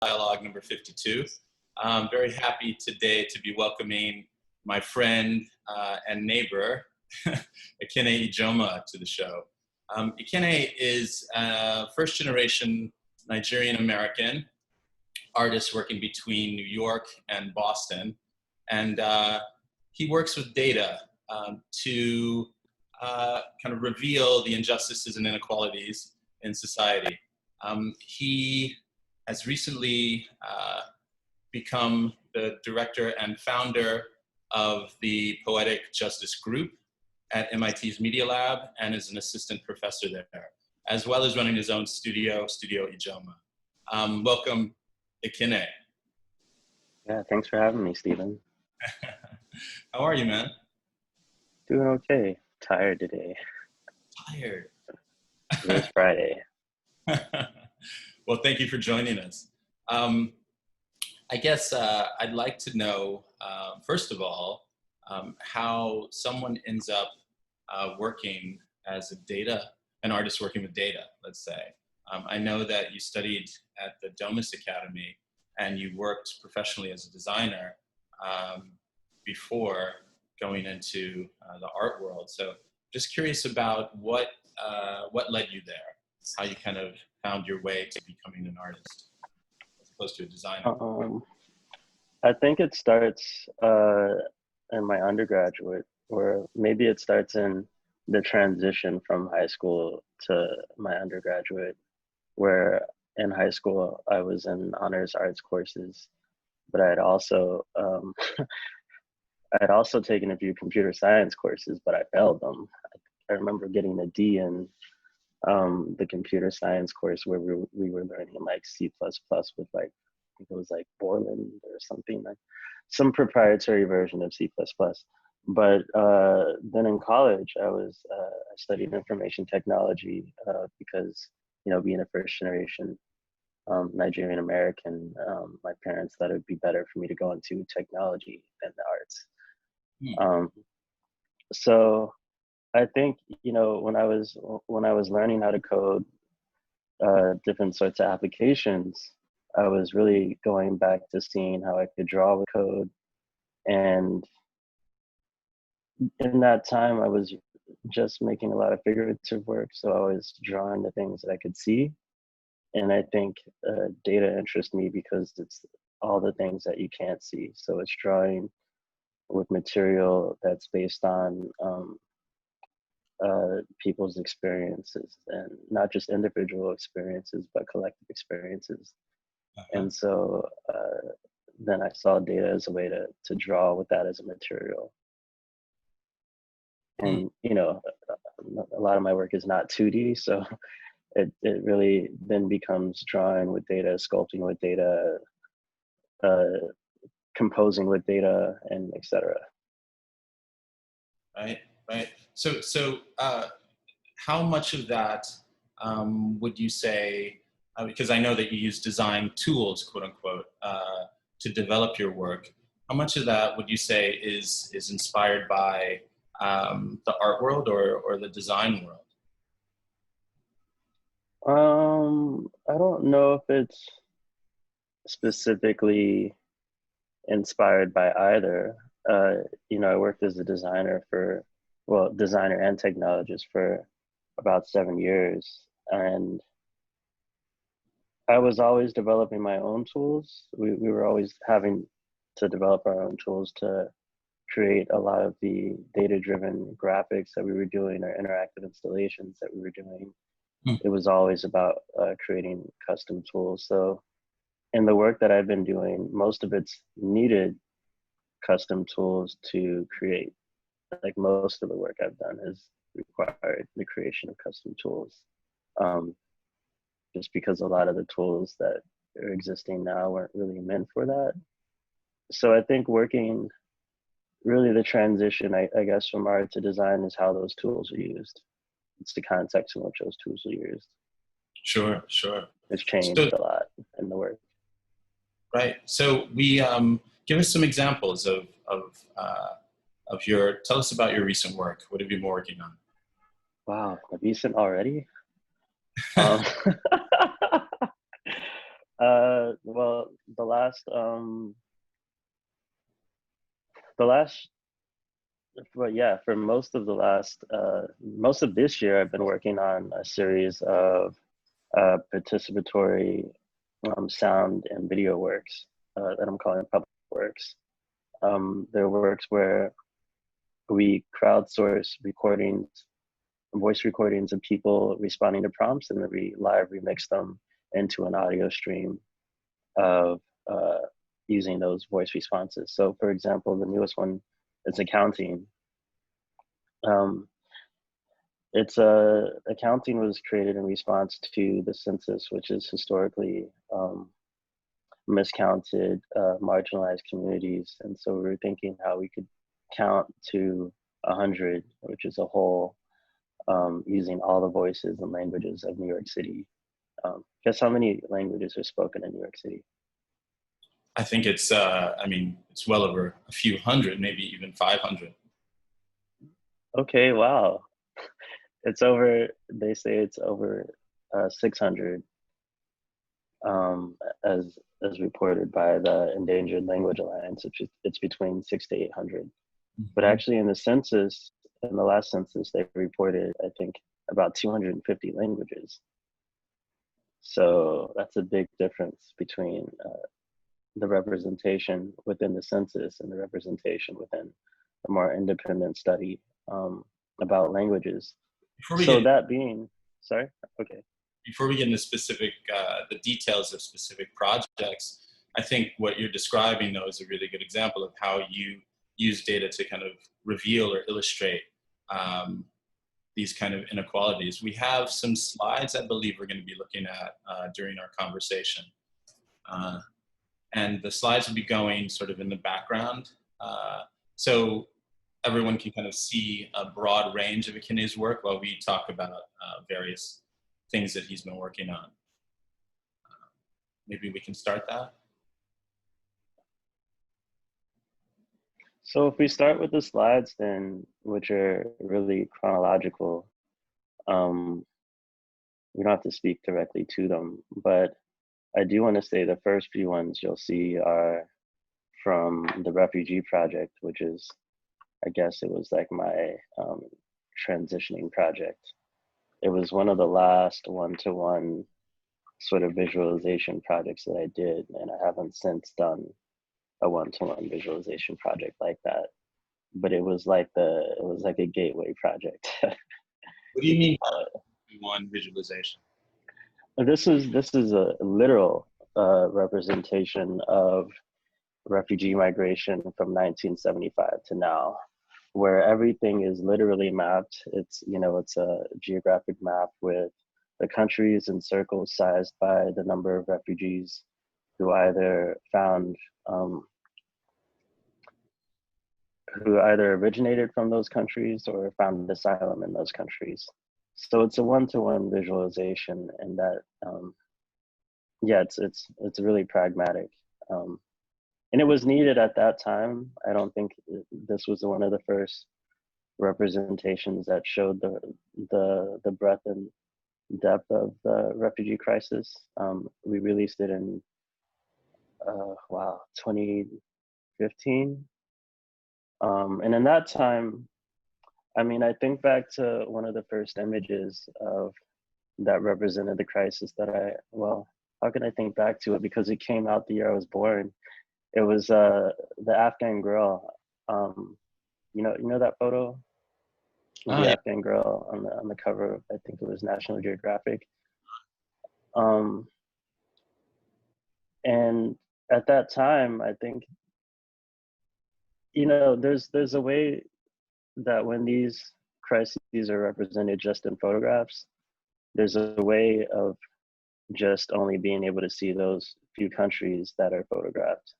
Dialogue number 52. I'm very happy today to be welcoming my friend and neighbor, Ekene Ijeoma, to the show. Ekene is a first-generation Nigerian-American artist working between New York and Boston. And he works with data to kind of reveal the injustices and inequalities in society. He has recently become the director and founder of the Poetic Justice group at MIT's Media Lab and is an assistant professor there, as well as running his own studio Ijeoma. Welcome, Ekene. Yeah, thanks for having me, Stephen. How are you, man? Doing okay. Tired today. Tired. It is Friday. Well, thank you for joining us. I guess I'd like to know, first of all, how someone ends up working as an artist working with data, let's say. I know that you studied at the Domus Academy and you worked professionally as a designer before going into the art world. So just curious about what led you there, how you kind of found your way to becoming an artist as opposed to a designer. I think it starts in my undergraduate, or maybe it starts in the transition from high school to my undergraduate, where in high school I was in honors arts courses, but I had also taken a few computer science courses, but I failed them. I remember getting a D in the computer science course where we were learning like C++ with like, I think it was like Borland or something, like some proprietary version of C++. But then in college, I studied information technology because, you know, being a first generation Nigerian American, my parents thought it would be better for me to go into technology than the arts. So I think, you know, when I was learning how to code different sorts of applications, I was really going back to seeing how I could draw with code. And in that time, I was just making a lot of figurative work. So I was drawing the things that I could see. And I think data interests me because it's all the things that you can't see. So it's drawing with material that's based on people's experiences, and not just individual experiences, but collective experiences. And so then I saw data as a way to draw with that as a material. And, you know, a lot of my work is not 2D, so it really then becomes drawing with data, sculpting with data, composing with data, and etc. Right. So how much of that would you say, because I know that you use design tools, quote unquote, to develop your work, how much of that would you say is inspired by the art world or the design world? I don't know if it's specifically inspired by either. You know, I worked as a designer designer and technologist for about 7 years. And I was always developing my own tools. We were always having to develop our own tools to create a lot of the data-driven graphics that we were doing, or interactive installations that we were doing. It was always about creating custom tools. So in the work that I've been doing, most of it's needed custom tools to create. Like most of the work I've done has required the creation of custom tools. Just because a lot of the tools that are existing now weren't really meant for that. So I think working, really the transition, I guess, from art to design is how those tools are used. It's the context in which those tools are used. Sure. It's changed a lot in the work. Right. So we give us some examples of tell us about your recent work. What have you been working on? Wow, recent already? Well, the last, well, yeah, for most of the last, most of this year, I've been working on a series of participatory sound and video works that I'm calling public works. They're works where we crowdsource recordings, voice recordings of people responding to prompts, and then we live remix them into an audio stream of using those voice responses. So for example, the newest one is accounting. Accounting was created in response to the census, which is historically miscounted marginalized communities. And so we were thinking how we could count to 100, which is a whole, using all the voices and languages of New York City. Guess how many languages are spoken in New York City? I think it's, I mean, it's well over a few hundred, maybe even 500. Okay, wow. It's over, they say it's over 600 as reported by the Endangered Language Alliance. It's between 600 to 800. Mm-hmm. But actually in the census, in the last census, they reported, I think, about 250 languages. So that's a big difference between the representation within the census and the representation within a more independent study about languages. That being, sorry, okay. Before we get into specific, the details of specific projects, I think what you're describing though is a really good example of how you use data to kind of reveal or illustrate these kind of inequalities. We have some slides I believe we're going to be looking at during our conversation. And the slides will be going sort of in the background. So everyone can kind of see a broad range of Ekene's work while we talk about various things that he's been working on. Maybe we can start that. So if we start with the slides then, which are really chronological, we don't have to speak directly to them, but I do want to say the first few ones you'll see are from the Refugee Project, which is, I guess it was like my transitioning project. It was one of the last one-to-one sort of visualization projects that I did, and I haven't since done a one-to-one visualization project like that. But it was like a gateway project. What do you mean by one visualization? This is a literal representation of refugee migration from 1975 to now, where everything is literally mapped. It's a geographic map with the countries and circles sized by the number of refugees who either originated from those countries or found asylum in those countries. So it's a one-to-one visualization, and that it's really pragmatic. And it was needed at that time. I don't think this was one of the first representations that showed the breadth and depth of the refugee crisis. We released it in 2015. And in that time, I mean, I think back to one of the first images of that represented the crisis how can I think back to it? Because it came out the year I was born. It was the Afghan girl. You know that photo? The Afghan girl on the cover of, I think it was National Geographic. And at that time, I think, there's a way that when these crises are represented just in photographs, there's a way of just only being able to see those few countries that are photographed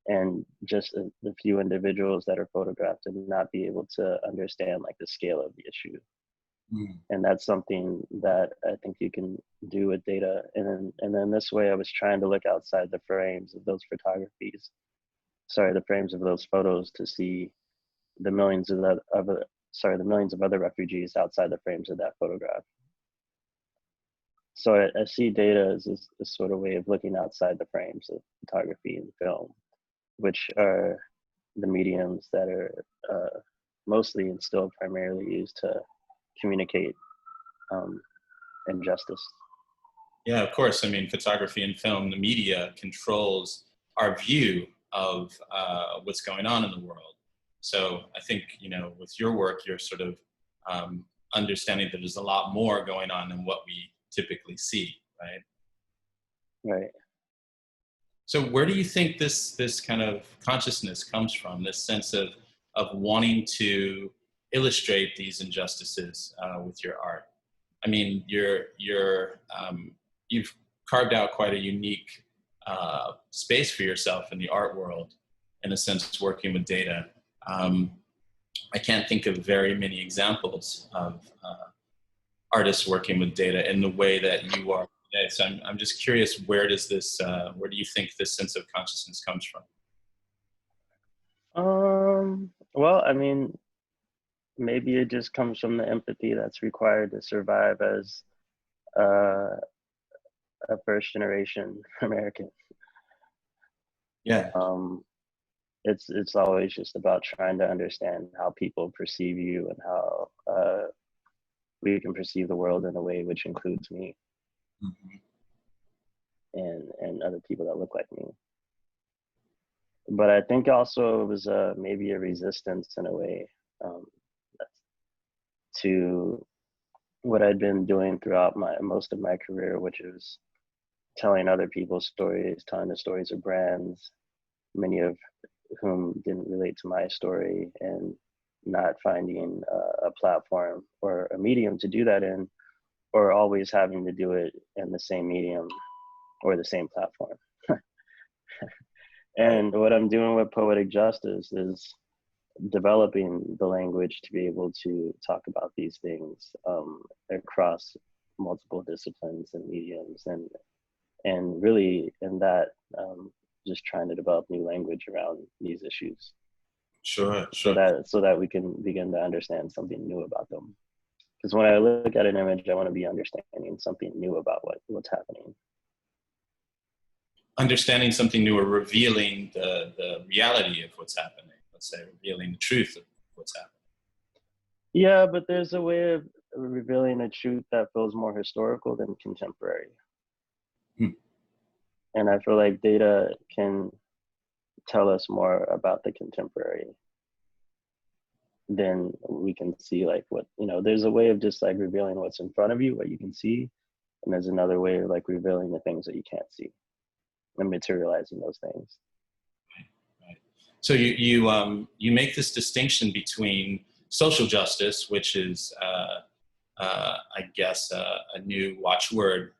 and just the few individuals that are photographed, and not be able to understand like the scale of the issue. And that's something that I think you can do with data. And then this way I was trying to look outside the frames of those the frames of those photos, to see the millions of other refugees outside the frames of that photograph. So I see data as a sort of way of looking outside the frames of photography and film, which are the mediums that are mostly and still primarily used to communicate injustice. Yeah, of course. I mean, photography and film, the media controls our view of what's going on in the world. So I think, you know, with your work, you're sort of understanding that there's a lot more going on than what we typically see, right? Right. So where do you think this kind of consciousness comes from? This sense of wanting to illustrate these injustices with your art. I mean, you've carved out quite a unique space for yourself in the art world, in a sense, working with data. I can't think of very many examples of artists working with data in the way that you are today. So I'm just curious, where do you think this sense of consciousness comes from? Well, I mean, maybe it just comes from the empathy that's required to survive as a first generation American. Yeah, It's always just about trying to understand how people perceive you and how we can perceive the world in a way which includes me and other people that look like me. But I think also it was maybe a resistance in a way to what I'd been doing throughout most of my career, which is telling other people's stories, telling the stories of brands, many of whom didn't relate to my story, and not finding a platform or a medium to do that in, or always having to do it in the same medium or the same platform. And what I'm doing with Poetic Justice is developing the language to be able to talk about these things across multiple disciplines and mediums, and really in that just trying to develop new language around these issues. sure. So that we can begin to understand something new about them. Because when I look at an image, I want to be understanding something new about what's happening. Understanding something new, or revealing the reality of what's happening. Let's say revealing the truth of what's happening. Yeah, but there's a way of revealing a truth that feels more historical than contemporary. And I feel like data can tell us more about the contemporary than we can see. Like what, there's a way of just like revealing what's in front of you, what you can see. And there's another way of like revealing the things that you can't see and materializing those things. Right. So you make this distinction between social justice, which is, I guess, a new watchword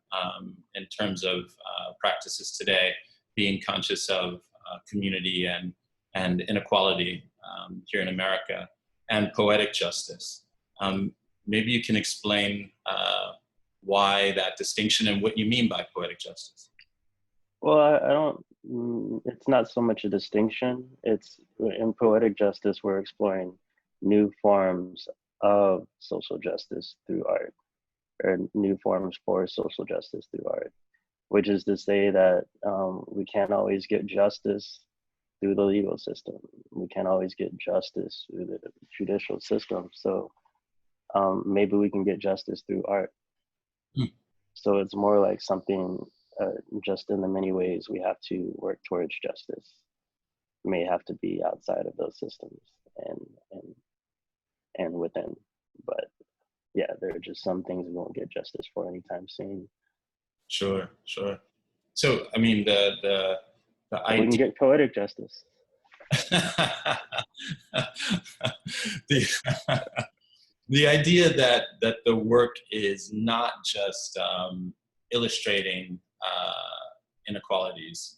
in terms of practices today, being conscious of community and inequality here in America, and poetic justice. Maybe you can explain why that distinction and what you mean by poetic justice. Well, I don't, it's not so much a distinction. It's in poetic justice, we're exploring new forms of social justice through art, or new forms for social justice through art, which is to say that we can't always get justice through the legal system. We can't always get justice through the judicial system. So maybe we can get justice through art. So it's more like something just in the many ways we have to work towards justice may have to be outside of those systems and within. But yeah, there are just some things we won't get justice for anytime soon. Sure. So I mean the idea, we can get poetic justice. the idea that the work is not just illustrating inequalities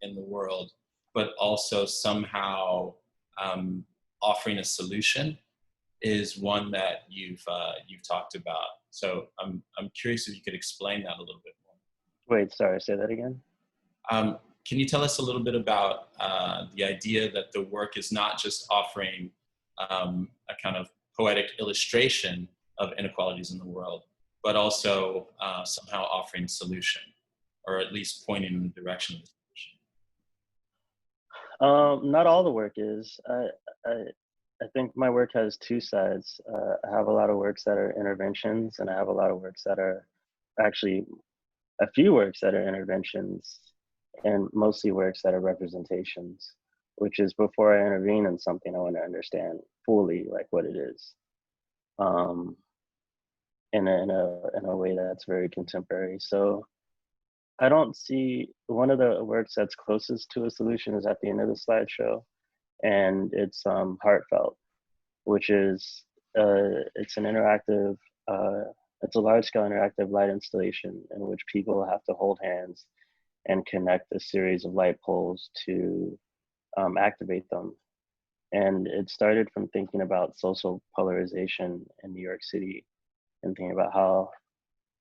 in the world, but also somehow offering a solution, is one that you've talked about. So I'm curious if you could explain that a little bit more. Wait, sorry, say that again. Can you tell us a little bit about the idea that the work is not just offering a kind of poetic illustration of inequalities in the world, but also somehow offering solution, or at least pointing in the direction of the solution? Not all the work is. I think my work has two sides. I have a lot of works that are interventions, and I have a lot of works that are actually a few works that are interventions, and mostly works that are representations, which is before I intervene in something, I want to understand fully like what it is, in a way that's very contemporary. So I don't see, one of the works that's closest to a solution is at the end of the slideshow, and it's Heartfelt, which is it's an interactive, it's a large-scale interactive light installation in which people have to hold hands and connect a series of light poles to activate them. And it started from thinking about social polarization in New York City and thinking about how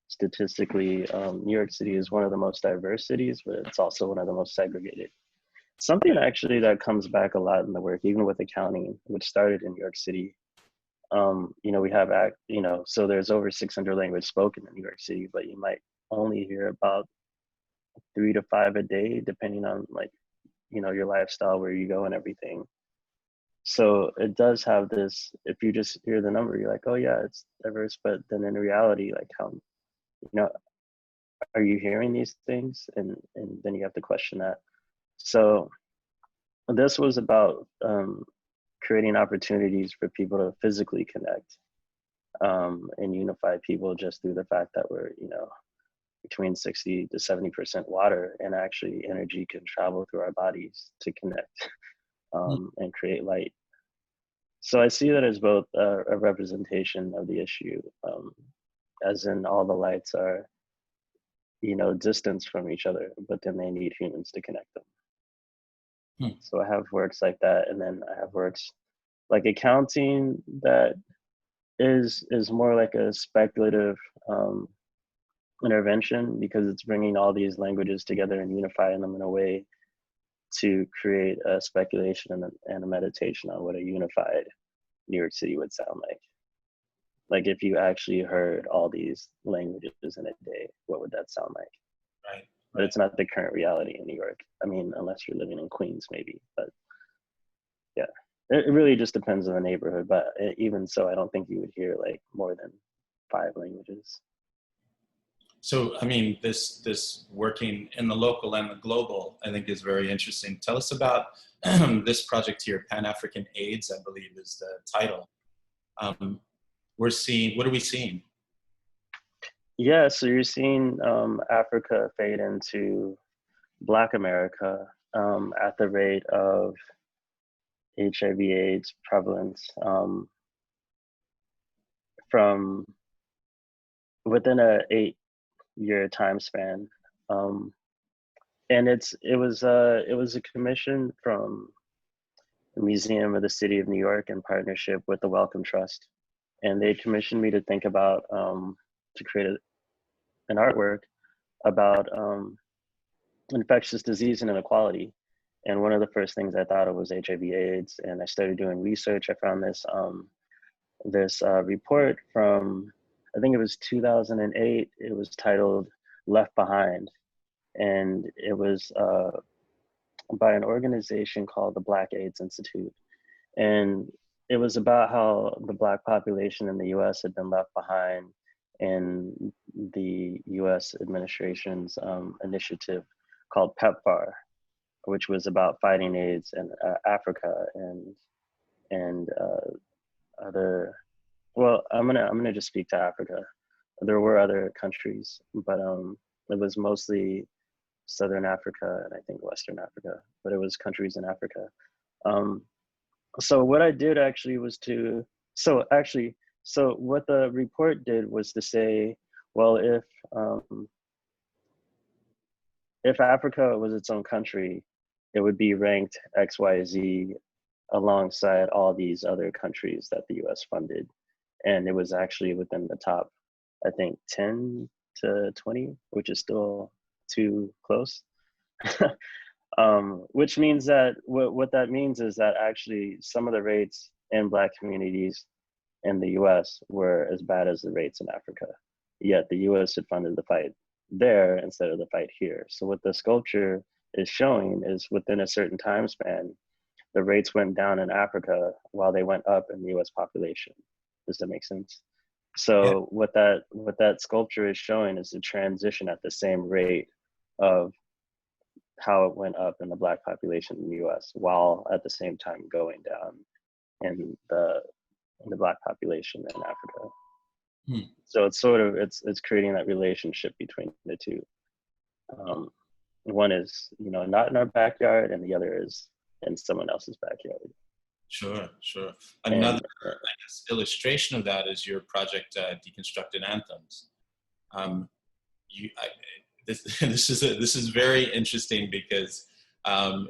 statistically New York City is one of the most diverse cities, but it's also one of the most segregated. Something actually that comes back a lot in the work, even with accounting, which started in New York City. We have so there's over 600 languages spoken in New York City, but you might only hear about 3 to 5 a day, depending on your lifestyle, where you go and everything. So it does have this, if you just hear the number, you're like, oh yeah, it's diverse. But then in reality, like how, are you hearing these things? And then you have to question that. So this was about creating opportunities for people to physically connect and unify people just through the fact that we're, between 60 to 70% water, and actually energy can travel through our bodies to connect and create light. So I see that as both a representation of the issue, as in all the lights are, distanced from each other, but then they need humans to connect them. So I have works like that, and then I have works like accounting that is more like a speculative intervention, because it's bringing all these languages together and unifying them in a way to create a speculation and a meditation on what a unified New York City would sound like. Like if you actually heard all these languages in a day, what would that sound like? Right. But it's not the current reality in New York. I mean, unless you're living in Queens, maybe. But yeah, it really just depends on the neighborhood. But even so, I don't think you would hear like more than 5 languages. So, I mean, this working in the local and the global, I think is very interesting. Tell us about this project here, Pan-African AIDS, I believe is the title. What are we seeing? Yeah, so you're seeing Africa fade into Black America at the rate of HIV/AIDS prevalence from within a 8-year time span, and it was a commission from the Museum of the City of New York in partnership with the Wellcome Trust, and they commissioned me to think about to create an artwork about infectious disease and inequality. And one of the first things I thought of was HIV/AIDS, and I started doing research. I found this report from, I think it was 2008. It was titled "Left Behind," and it was by an organization called the Black AIDS Institute. And it was about how the Black population in the US had been left behind in the US administration's initiative called PEPFAR, which was about fighting AIDS in Africa and other. Well, I'm gonna just speak to Africa. There were other countries, but it was mostly Southern Africa and I think Western Africa, but it was countries in Africa. So what I did actually was so what the report did was to say, well, if Africa was its own country, it would be ranked XYZ alongside all these other countries that the US funded. And it was actually within the top, I think 10 to 20, which is still too close. Which means that what that means is that actually some of the rates in Black communities in the US were as bad as the rates in Africa, yet the US had funded the fight there instead of the fight here. So what the sculpture is showing is within a certain time span, the rates went down in Africa while they went up in the US population. Does that make sense? Yeah. So what that sculpture is showing is the transition at the same rate of how it went up in the Black population in the US while at the same time going down in the Black population in Africa. Hmm. So it's sort of it's creating that relationship between the two. One is, you know, not in our backyard, and the other is in someone else's backyard. Sure, sure. Another, And I guess, illustration of that is your project, Deconstructed Anthems. Um, this this is very interesting because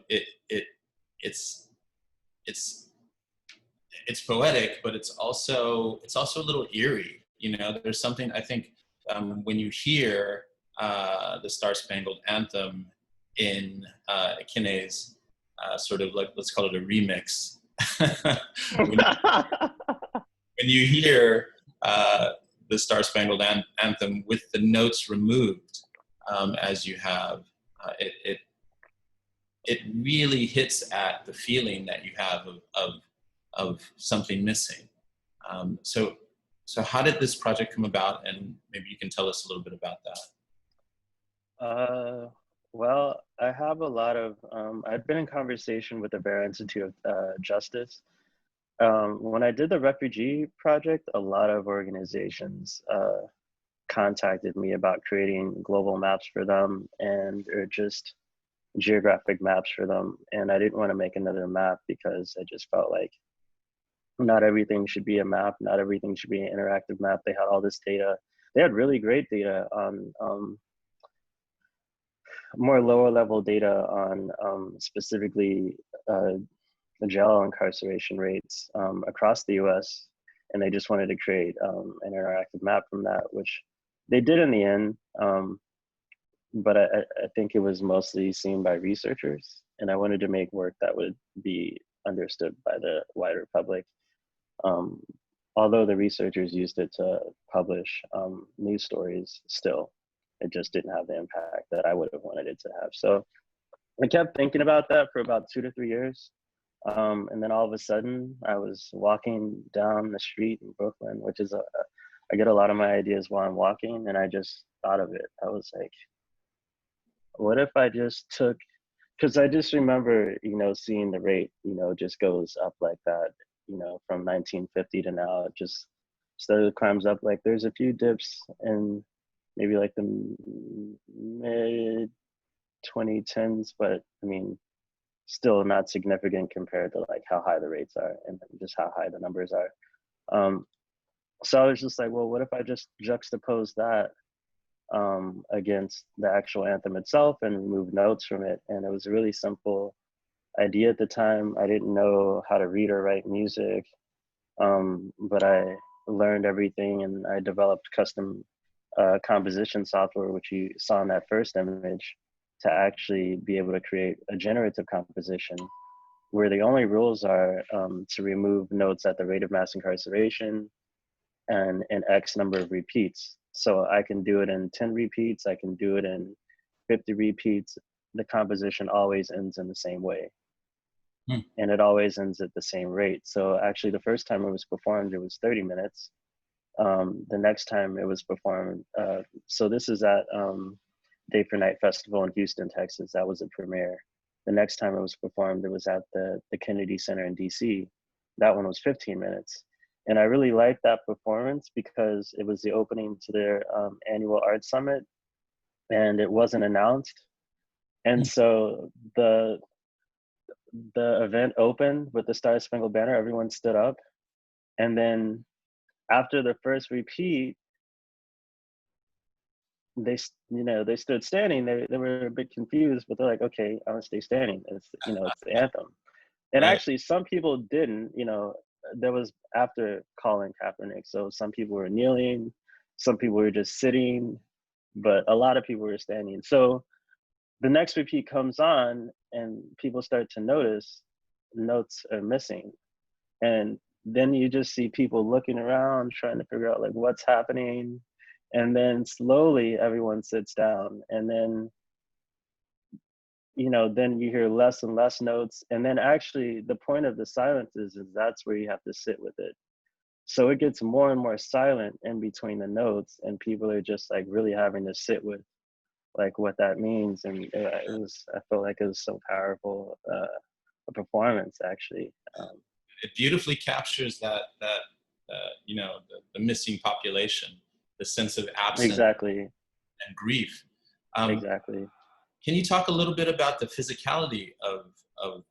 it's it's it's poetic, but it's also a little eerie. You know, there's something I think when you hear the Star Spangled Anthem in Ekene's sort of like, let's call it a remix. when, when you hear the Star Spangled Anthem with the notes removed, as you have, it really hits at the feeling that you have of something missing. So how did this project come about? And maybe you can tell us a little bit about that. Well, I have a lot of, I've been in conversation with the Vera Institute of Justice. When I did the refugee project, a lot of organizations contacted me about creating global maps for them or just geographic maps for them. And I didn't want to make another map because I just felt like not everything should be a map, not everything should be an interactive map. They had all this data. They had really great data on more lower level data on specifically jail incarceration rates across the US. And they just wanted to create an interactive map from that, which they did in the end. But I think it was mostly seen by researchers. And I wanted to make work that would be understood by the wider public. Although the researchers used it to publish news stories still, it just didn't have the impact that I would have wanted it to have. So I kept thinking about that for about 2 to 3 years. And then all of a sudden I was walking down the street in Brooklyn, which is I get a lot of my ideas while I'm walking, and I just thought of it. I was like, what if I just took, because I just remember, you know, seeing the rate, you know, just goes up like that, you know, from 1950 to now, it just steadily climbs up. Like there's a few dips in maybe like the mid 2010s, but I mean, still not significant compared to like how high the rates are and just how high the numbers are. So I was just like, well, what if I just juxtapose that against the actual anthem itself and remove notes from it? And it was a really simple idea at the time. I didn't know how to read or write music, but I learned everything, and I developed custom composition software, which you saw in that first image, to actually be able to create a generative composition where the only rules are to remove notes at the rate of mass incarceration and an X number of repeats. So I can do it in 10 repeats, I can do it in 50 repeats. The composition always ends in the same way. And it always ends at the same rate. So actually the first time it was performed, it was 30 minutes. The next time it was performed, so this is at Day for Night Festival in Houston, Texas. That was a premiere. The next time it was performed, it was at the Kennedy Center in DC. That one was 15 minutes. And I really liked that performance because it was the opening to their annual art summit, and it wasn't announced. And so the event opened with the Star Spangled Banner, everyone stood up. And then after the first repeat, they stood standing. They were a bit confused, but they're like, okay, I'm gonna stay standing. It's, you know, it's the anthem. And Right. actually some people didn't, you know, there was after Colin Kaepernick. So some people were kneeling, some people were just sitting, but a lot of people were standing. So the next repeat comes on and people start to notice notes are missing. And then you just see people looking around, trying to figure out like what's happening. And then slowly everyone sits down, and then, then you hear less and less notes. And then actually the point of the silence is that's where you have to sit with it. So it gets more and more silent in between the notes, and people are just like really having to sit with like what that means. And I felt like it was so powerful, a performance actually. It beautifully captures that the missing population, the sense of absence Exactly. and grief. Exactly. Can you talk a little bit about the physicality of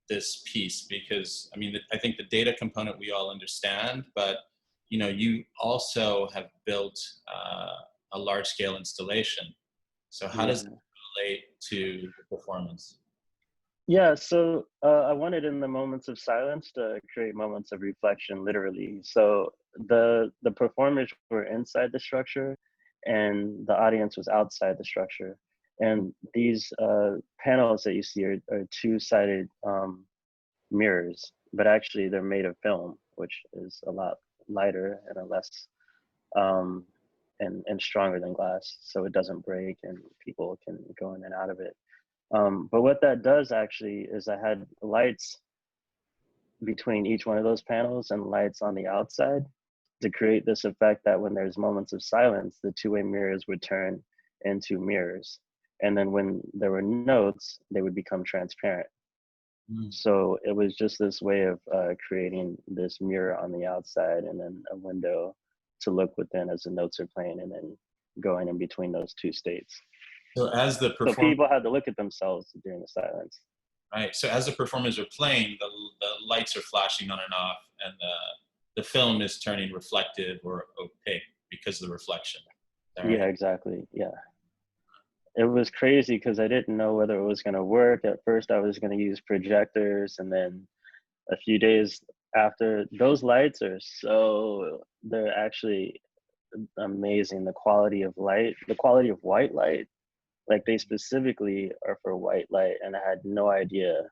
this piece? Because I mean, I think the data component we all understand, but you also have built a large-scale installation. So how does it relate to the performance? Yeah, so I wanted in the moments of silence to create moments of reflection, literally. So the performers were inside the structure, and the audience was outside the structure. And these panels that you see are two-sided mirrors, but actually they're made of film, which is a lot lighter and a less um, and stronger than glass, so it doesn't break and people can go in and out of it. But what that does actually is I had lights between each one of those panels and lights on the outside to create this effect that when there's moments of silence, the two-way mirrors would turn into mirrors. And then when there were notes, they would become transparent. So it was just this way of creating this mirror on the outside and then a window to look within as the notes are playing, and then going in between those two states. So as the So people had to look at themselves during the silence. right. So as the performers are playing, the lights are flashing on and off, and the film is turning reflective or opaque because of the reflection. Right? Yeah, exactly. Yeah. It was crazy because I didn't know whether it was going to work. At first, I was going to use projectors, and then a few days after, those lights they're actually amazing. The quality of light, the quality of white light, like they specifically are for white light, and I had no idea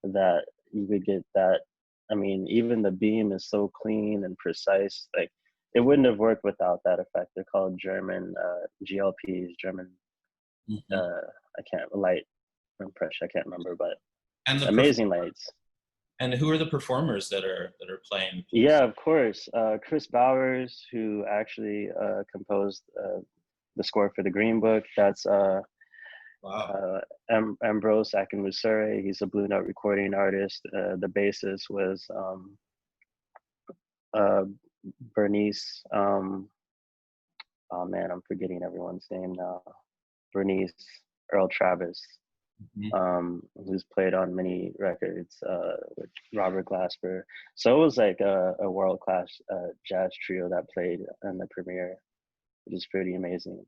that you could get that. I mean, even the beam is so clean and precise. Like it wouldn't have worked without that effect. They're called German GLPs, German. I can't light impression. I can't remember, but and amazing lights. And who are the performers that are playing? Yeah, of course. Chris Bowers, who actually composed the score for the Green Book. That's Wow. Ambrose Akinmusere. He's a Blue Note recording artist. The bassist was Bernice. Oh man, I'm forgetting everyone's name now. Bernice Earl Travis, who's played on many records with Robert Glasper. So it was like a world-class jazz trio that played in the premiere, which is pretty amazing.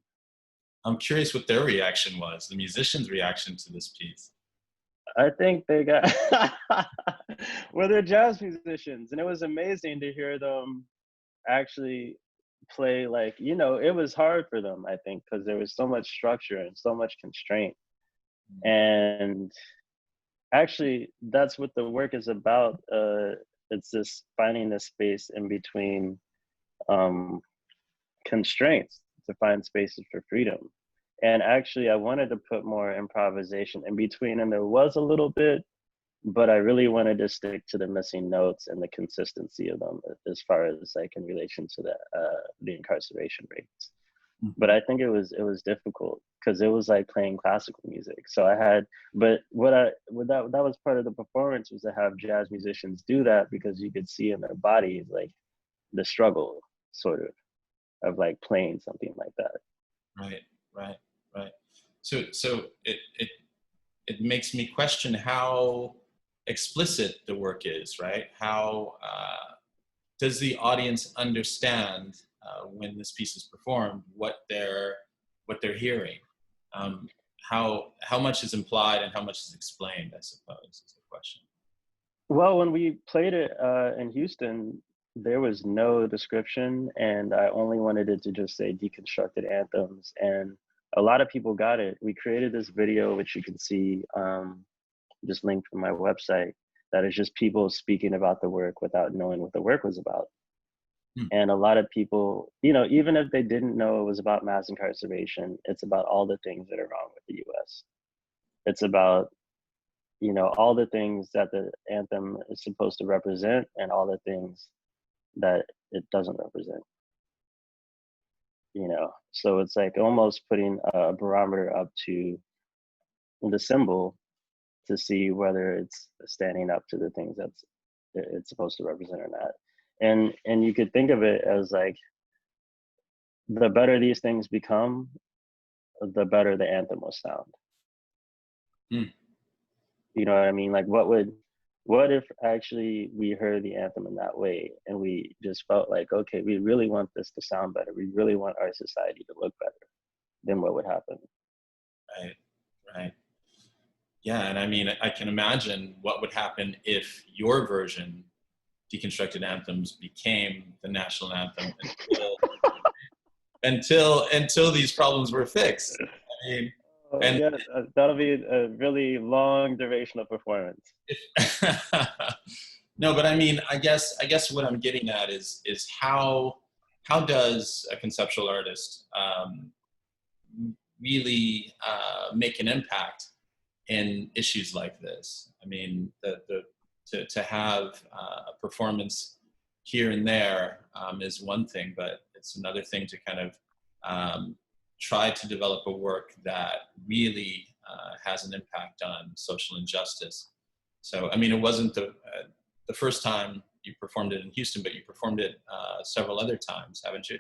I'm curious what their reaction was, the musicians' reaction to this piece. I think they got, well, they're jazz musicians, and it was amazing to hear them actually play. Like, it was hard for them, I think, because there was so much structure and so much constraint. And actually, that's what the work is about. It's just finding this space in between constraints to find spaces for freedom. And actually, I wanted to put more improvisation in between, and there was a little bit, but I really wanted to stick to the missing notes and the consistency of them as far as like in relation to the incarceration rates. But I think it was difficult because it was like playing classical music. So but that was part of the performance, was to have jazz musicians do that, because you could see in their bodies like the struggle sort of like playing something like that. Right. So it makes me question how explicit the work is, right? How does the audience understand when this piece is performed what they're hearing? How much is implied and how much is explained, I suppose, is the question. Well, when we played it in Houston, there was no description, and I only wanted it to just say Deconstructed Anthems, and a lot of people got it. We created this video, which you can see just linked from my website, that is just people speaking about the work without knowing what the work was about. Hmm. And a lot of people, you know, even if they didn't know it was about mass incarceration, it's about all the things that are wrong with the US. It's about, you know, all the things that the anthem is supposed to represent and all the things that it doesn't represent, you know. So it's like almost putting a barometer up to the symbol to see whether it's standing up to the things that's it's supposed to represent or not. And you could think of it as like the better these things become, the better the anthem will sound. Hmm. You know what I mean? Like what if actually we heard the anthem in that way and we just felt like, okay, we really want this to sound better. We really want our society to look better. Then what would happen? Right, right. Yeah, and I mean, I can imagine what would happen if your version, Deconstructed Anthems, became the national anthem until these problems were fixed. I mean, and Yeah, that'll be a really long durational performance. no, but I mean, I guess what I'm getting at is how does a conceptual artist really make an impact in issues like this? I mean, to have a performance here and there is one thing, but it's another thing to kind of try to develop a work that really has an impact on social injustice. So, I mean, it wasn't the first time you performed it in Houston, but you performed it several other times, haven't you?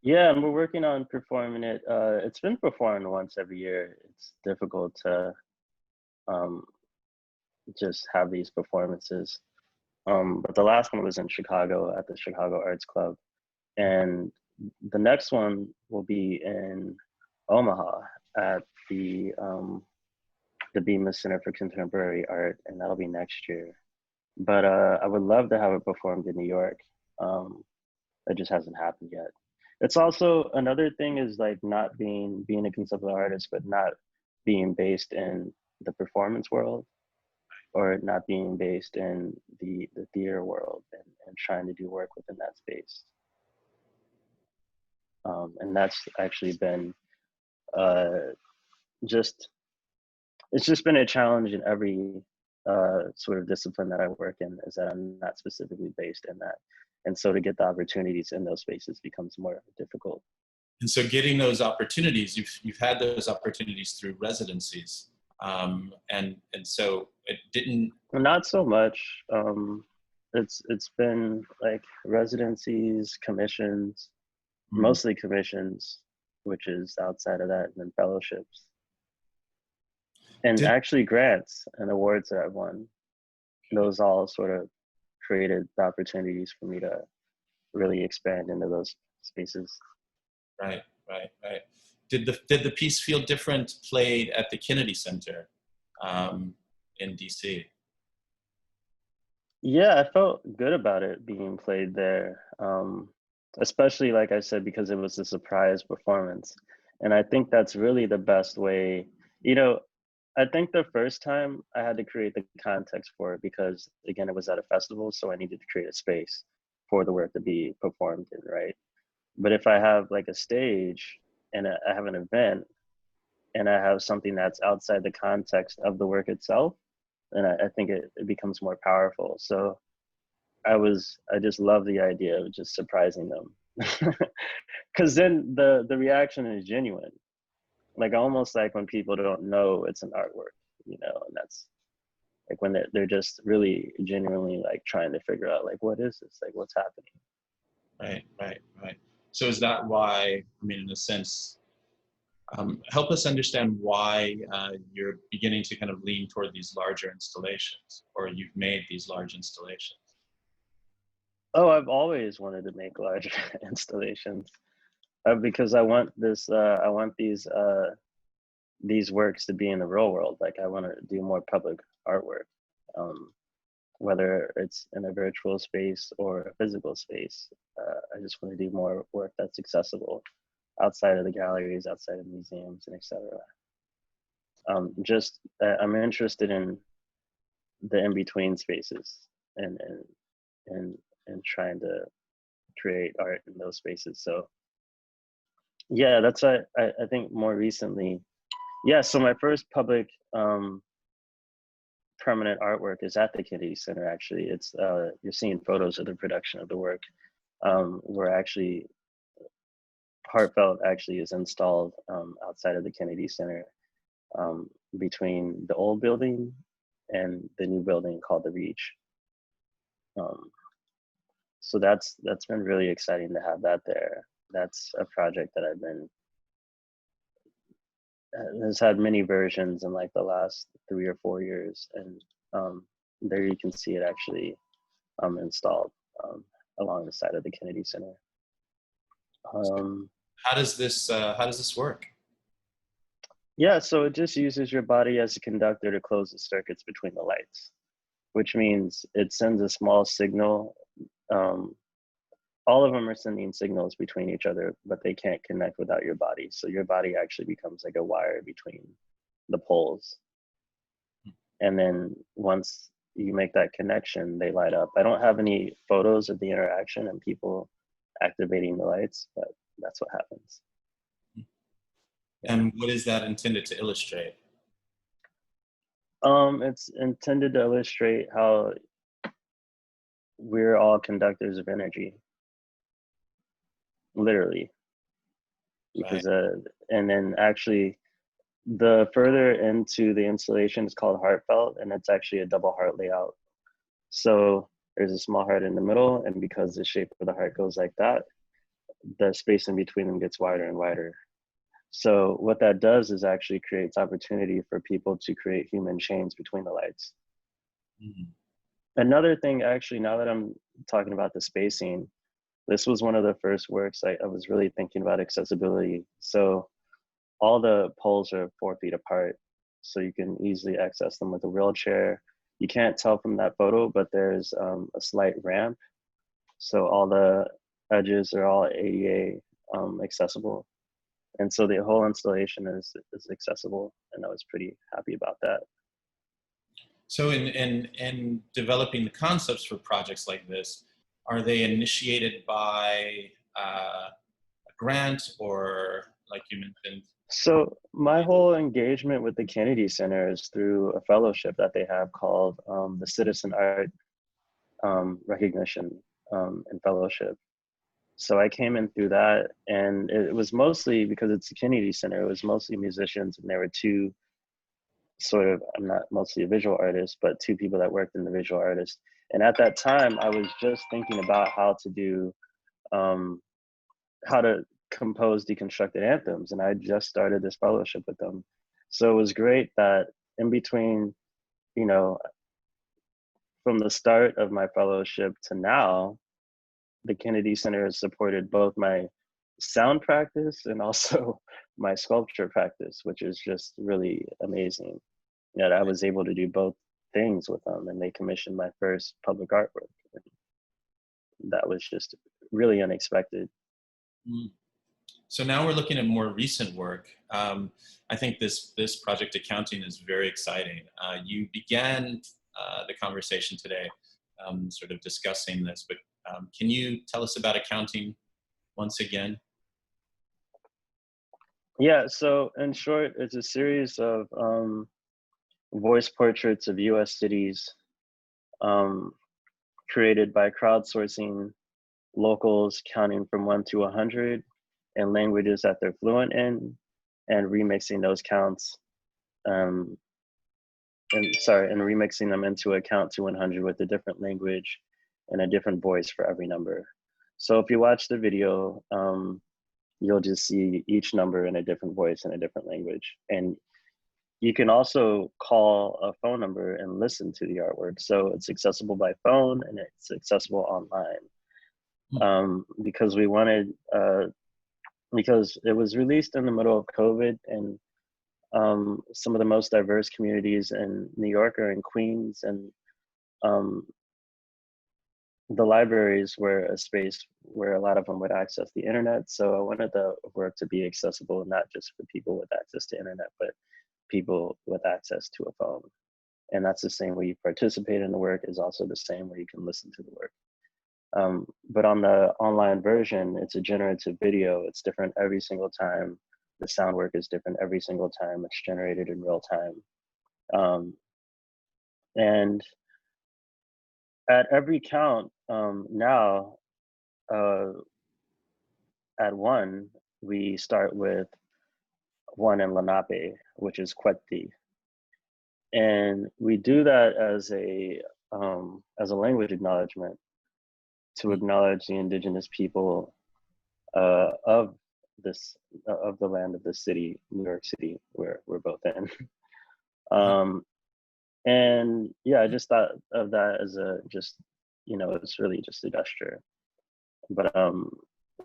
Yeah, and we're working on performing it. It's been performed once every year. It's difficult to um, just have these performances. But the last one was in Chicago at the Chicago Arts Club. And the next one will be in Omaha at the Bemis Center for Contemporary Art, and that'll be next year. But I would love to have it performed in New York. It just hasn't happened yet. It's also another thing is like not being a conceptual artist, but not being based in the performance world or not being based in the theater world and trying to do work within that space. And that's actually been uh, just it's just been a challenge in every sort of discipline that I work in is that I'm not specifically based in that. And so to get the opportunities in those spaces becomes more difficult. And so getting those opportunities, you've had those opportunities through residencies. And so it didn't. Not so much. It's been like residencies, commissions, Hmm. mostly commissions, which is outside of that, and then fellowships. And Did, actually grants and awards that I've won. Those all sort of created the opportunities for me to really expand into those spaces. right, right, right. Did the piece feel different played at the Kennedy Center in DC? Yeah, I felt good about it being played there, especially like I said, because it was a surprise performance. And I think that's really the best way. You know, I think the first time I had to create the context for it because, again, it was at a festival, so I needed to create a space for the work to be performed in, right? But if I have like a stage and I have an event and I have something that's outside the context of the work itself, then I think it becomes more powerful. So I just love the idea of just surprising them. Because then the reaction is genuine, like almost like when people don't know it's an artwork, you know, and that's like when they're just really genuinely like trying to figure out like what is this, like what's happening. Right, right, right. So is that why, I mean, in a sense, help us understand why you're beginning to kind of lean toward these larger installations, or you've made these large installations? Oh, I've always wanted to make large installations because I want this I want these works to be in the real world. Like I want to do more public artwork, um, whether it's in a virtual space or a physical space. I just want to do more work that's accessible outside of the galleries, outside of museums, and etc. Just I'm interested in the in between spaces and and and trying to create art in those spaces. So yeah, that's what I think more recently. Yeah, so my first public permanent artwork is at the Kennedy Center. Actually, it's you're seeing photos of the production of the work. We're actually Heartfelt actually is installed outside of the Kennedy Center, between the old building and the new building called the Reach. So that's been really exciting to have that there. That's a project that I've been has had many versions in like the last 3 or 4 years, and there you can see it actually installed along the side of the Kennedy Center. How does this work? Yeah, so it just uses your body as a conductor to close the circuits between the lights, which means it sends a small signal. All of them are sending signals between each other, but they can't connect without your body. So your body actually becomes like a wire between the poles. And then once you make that connection, they light up. I don't have any photos of the interaction and people activating the lights, but that's what happens. And what is that intended to illustrate? It's intended to illustrate how we're all conductors of energy, literally. Because and then actually the further into the installation is called Heartfelt, and it's actually a double heart layout. So there's a small heart in the middle, and because the shape of the heart goes like that, the space in between them gets wider and wider. So what that does is actually creates opportunity for people to create human chains between the lights. Mm-hmm. Another thing, actually, now that I'm talking about the spacing, this was one of the first works I was really thinking about accessibility. So all the poles are 4 feet apart, so you can easily access them with a wheelchair. You can't tell from that photo, but there's a slight ramp. So all the edges are all ADA accessible. And so the whole installation is accessible, and I was pretty happy about that. So in developing the concepts for projects like this, are they initiated by a grant, or like you mentioned? So my whole engagement with the Kennedy Center is through a fellowship that they have called the Citizen Art Recognition and Fellowship. So I came in through that, and it was mostly because it's the Kennedy Center. It was mostly musicians, and there were two sort of, I'm not mostly a visual artist, but two people that worked in the visual artist. And at that time, I was just thinking about how to do, how to compose Deconstructed Anthems, and I just started this fellowship with them. So it was great that in between, you know, from the start of my fellowship to now, the Kennedy Center has supported both my sound practice and also my sculpture practice, which is just really amazing. That I was able to do both things with them, and they commissioned my first public artwork. That was just really unexpected. So now we're looking at more recent work. I think this project Accounting is very exciting. You began the conversation today sort of discussing this, but can you tell us about Accounting once again? Yeah, so in short, it's a series of voice portraits of US cities created by crowdsourcing locals counting from 1 to 100 and languages that they're fluent in, and remixing those counts and remixing them into a count to 100 with a different language and a different voice for every number. So if you watch the video, you'll just see each number in a different voice and a different language. And you can also call a phone number and listen to the artwork. So it's accessible by phone and it's accessible online. Because we wanted, because it was released in the middle of COVID, and some of the most diverse communities in New York are in Queens, and the libraries were a space where a lot of them would access the internet. So I wanted the work to be accessible, not just for people with access to internet, but people with access to a phone. And that's the same way you participate in the work is also the same way you can listen to the work. But on the online version, it's a generative video. It's different every single time. The sound work is different every single time. It's generated in real time. And at every count now, uh, at one, we start with one in Lenape, which is Kweti. And we do that as a language acknowledgement to acknowledge the indigenous people of this of the land of the city, New York City, where we're both in. And yeah, I just thought of that as a just, it's really just a gesture. But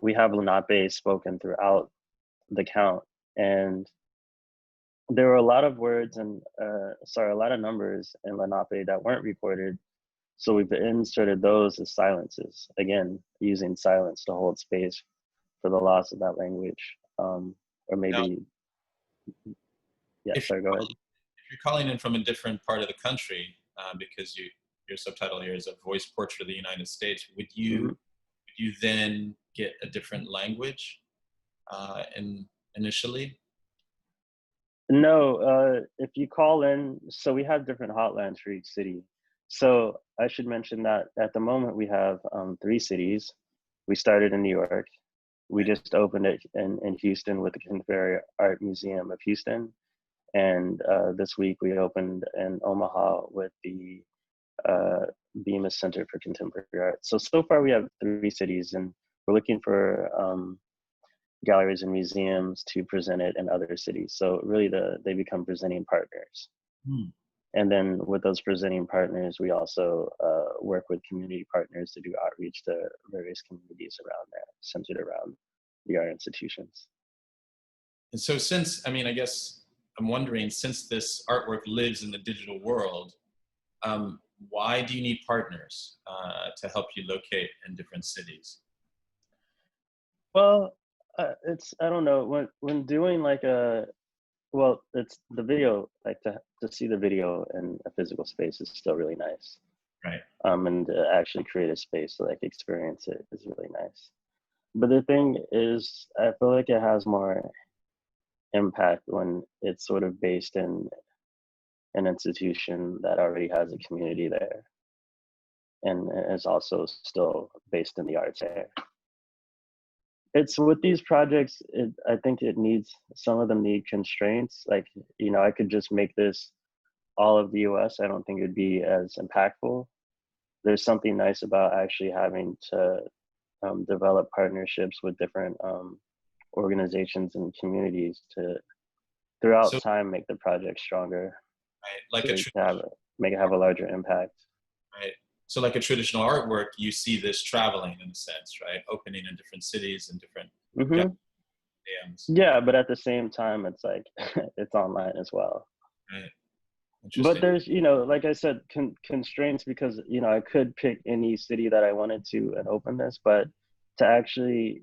we have Lenape spoken throughout the count, and there were a lot of words and a lot of numbers in Lenape that weren't recorded. So we've inserted those as silences, again, using silence to hold space for the loss of that language. Or maybe, now, yeah, sorry, go ahead. If you're calling in from a different part of the country, because your subtitle here is A Voice Portrait of the United States, would you then get a different language initially? No, if you call in, so we have different hotlines for each city. So I should mention that at the moment we have 3 cities. We started in New York. We just opened it in Houston with the Contemporary Art Museum of Houston. And this week we opened in Omaha with the Bemis Center for Contemporary Art. So far we have 3 cities, and we're looking for galleries and museums to present it in other cities. So really they become presenting partners. And then with those presenting partners, we also work with community partners to do outreach to various communities around there, centered around the art institutions. And so I guess I'm wondering, since this artwork lives in the digital world, why do you need partners to help you locate in different cities? Well, I don't know, when doing it's the video, like to see the video in a physical space is still really nice. Right. And to actually create a space to experience it is really nice. But the thing is, I feel like it has more impact when it's sort of based in an institution that already has a community there, and is also still based in the arts there. It's with these projects, I think some of them need constraints. I could just make this all of the US. I don't think it'd be as impactful. There's something nice about actually having to develop partnerships with different organizations and communities to, throughout time, make the project stronger. Right, make it have a larger impact. Right. So like a traditional artwork, you see this traveling in a sense, right? Opening in different cities and different museums. Yeah, but at the same time, it's it's online as well. Right. But there's, like I said, constraints, because, I could pick any city that I wanted to and open this, but to actually